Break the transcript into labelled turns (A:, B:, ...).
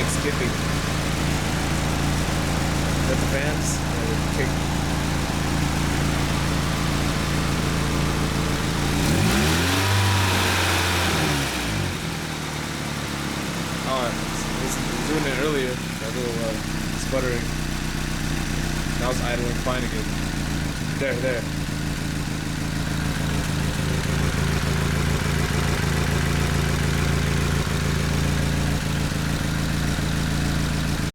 A: like skipping. Let the fans kick. Oh, I was doing it earlier. That little sputtering. Now it's idling fine again. There.